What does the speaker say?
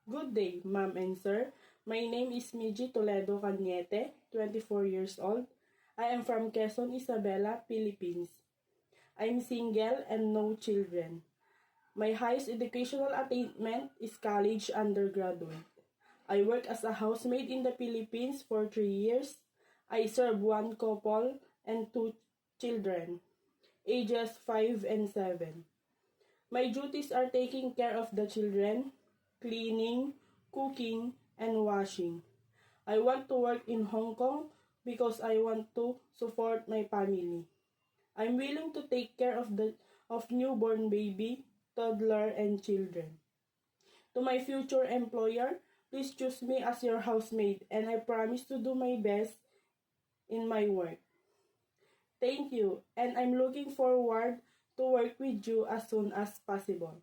Good day, ma'am and sir. My name is Miji Toledo Cañete, 24 years old. I am from Quezon, Isabela, Philippines. I'm single and no children. My highest educational attainment is college undergraduate. I work as a housemaid in the Philippines for 3 years. I serve one couple and two children, ages 5 and 7. My duties are taking care of the children, cleaning, cooking, and washing. I want to work in Hong Kong because I want to support my family. I'm willing to take care of newborn baby, toddler, and children. To my future employer, please choose me as your housemaid and I promise to do my best in my work. Thank you, and I'm looking forward to work with you as soon as possible.